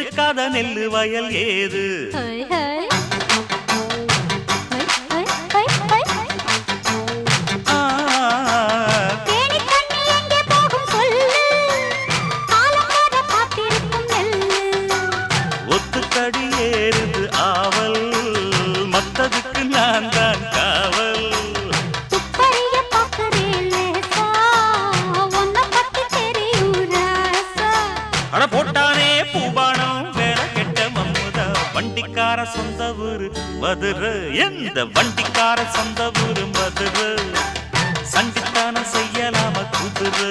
எத்துக்காத நெல்லு வயல் ஏது ஒத்துக்கடி ஏறுது ஆவல் மத்ததுக்கு நான் தான் காவல் அட போட்டானே பூபானம் வேற கெட்ட மம்முதா வண்டிக்கார சொந்த ஊரு மதுரை எந்த வண்டிக்கார சொந்த ஊரு மதுரை சண்டித்தானம் செய்யலாம குதிரை